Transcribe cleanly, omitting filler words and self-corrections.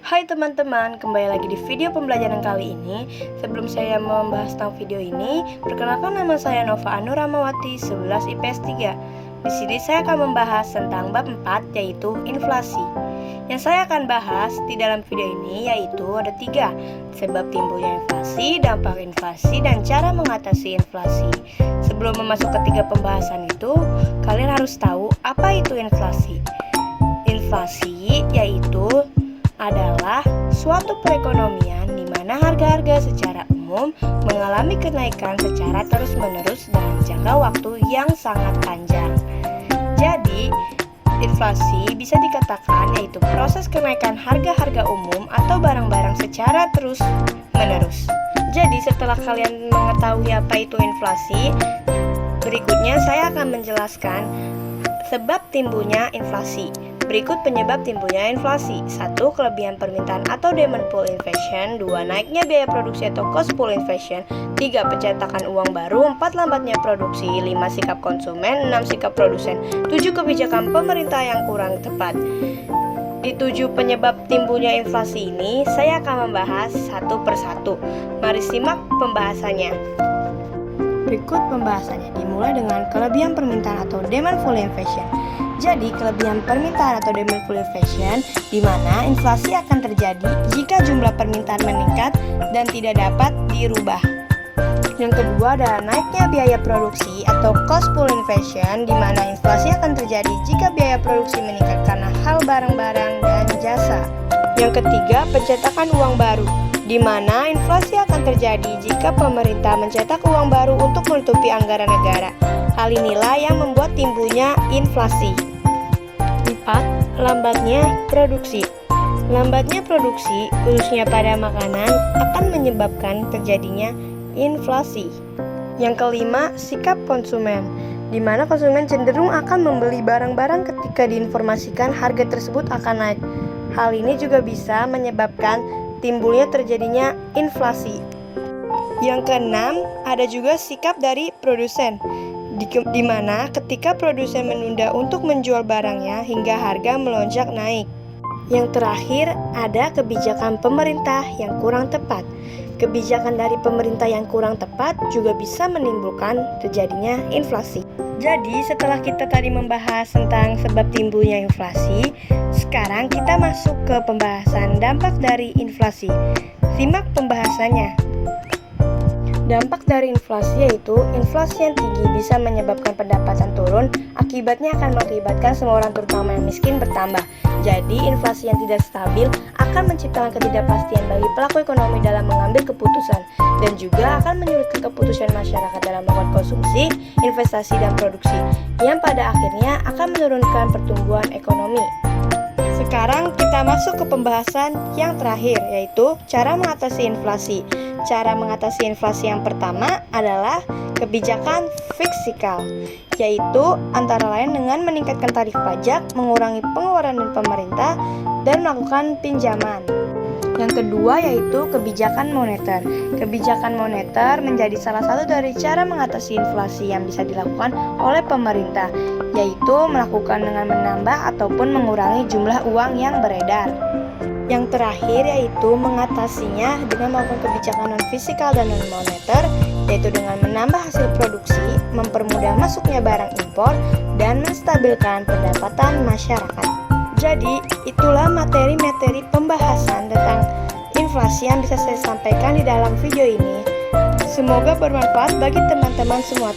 Hai teman-teman, kembali lagi di video pembelajaran kali ini. Sebelum saya membahas tentang video ini, perkenalkan nama saya Nova Anu Ramawati, 11 IPS 3. Di sini saya akan membahas tentang bab 4, yaitu inflasi. Yang saya akan bahas di dalam video ini yaitu ada 3: sebab timbulnya inflasi, dampak inflasi, dan cara mengatasi inflasi. Sebelum masuk ke 3 pembahasan itu, kalian harus tahu apa itu inflasi. Inflasi yaitu adalah suatu perekonomian di mana harga-harga secara umum mengalami kenaikan secara terus-menerus dalam jangka waktu yang sangat panjang. Jadi, inflasi bisa dikatakan yaitu proses kenaikan harga-harga umum atau barang-barang secara terus-menerus. Jadi, setelah kalian mengetahui apa itu inflasi, berikutnya saya akan menjelaskan sebab timbulnya inflasi. Berikut penyebab timbulnya inflasi. 1. Kelebihan permintaan atau demand pull inflation. 2. Naiknya biaya produksi atau cost pull inflation. 3. Pencetakan uang baru. 4. Lambatnya produksi. 5. Sikap konsumen. 6. Sikap produsen. 7. Kebijakan pemerintah yang kurang tepat. Di 7 penyebab timbulnya inflasi ini, saya akan membahas satu persatu. Mari simak pembahasannya. Berikut pembahasannya dimulai dengan kelebihan permintaan atau demand pull inflation. Jadi, kelebihan permintaan atau demand pull inflation di mana inflasi akan terjadi jika jumlah permintaan meningkat dan tidak dapat dirubah. Yang kedua adalah naiknya biaya produksi atau cost pull inflation di mana inflasi akan terjadi jika biaya produksi meningkat karena hal barang-barang dan jasa. Yang ketiga, pencetakan uang baru di mana inflasi akan terjadi jika pemerintah mencetak uang baru untuk menutupi anggaran negara. Hal inilah yang membuat timbulnya inflasi. 4. Lambatnya produksi. Lambatnya produksi, khususnya pada makanan, akan menyebabkan terjadinya inflasi. Yang kelima, sikap konsumen, di mana konsumen cenderung akan membeli barang-barang ketika diinformasikan harga tersebut akan naik. Hal ini juga bisa menyebabkan timbulnya terjadinya inflasi. Yang keenam, ada juga sikap dari produsen, di mana ketika produsen menunda untuk menjual barangnya hingga harga melonjak naik. Yang terakhir, ada kebijakan pemerintah yang kurang tepat. Kebijakan dari pemerintah yang kurang tepat juga bisa menimbulkan terjadinya inflasi. Jadi, setelah kita tadi membahas tentang sebab timbulnya inflasi, sekarang kita masuk ke pembahasan dampak dari inflasi. Simak pembahasannya. Dampak dari inflasi yaitu inflasi yang tinggi bisa menyebabkan pendapatan turun, akibatnya akan mengakibatkan semua orang terutama yang miskin bertambah. Jadi, inflasi yang tidak stabil akan menciptakan ketidakpastian bagi pelaku ekonomi dalam mengambil keputusan dan juga akan menyulitkan keputusan masyarakat dalam melakukan konsumsi, investasi, dan produksi yang pada akhirnya akan menurunkan pertumbuhan ekonomi. Sekarang kita masuk ke pembahasan yang terakhir yaitu cara mengatasi inflasi. Cara mengatasi inflasi yang pertama adalah kebijakan fiskal, yaitu antara lain dengan meningkatkan tarif pajak, mengurangi pengeluaran dari pemerintah, dan melakukan pinjaman. Yang kedua yaitu kebijakan moneter. Kebijakan moneter menjadi salah satu dari cara mengatasi inflasi yang bisa dilakukan oleh pemerintah, yaitu melakukan dengan menambah ataupun mengurangi jumlah uang yang beredar. Yang terakhir yaitu mengatasinya dengan melakukan kebijakan non-fiskal dan non-moneter, yaitu dengan menambah hasil produksi, mempermudah masuknya barang impor, dan menstabilkan pendapatan masyarakat. Jadi, itulah materi-materi pembahasan tentang inflasi yang bisa saya sampaikan di dalam video ini. Semoga bermanfaat bagi teman-teman semua.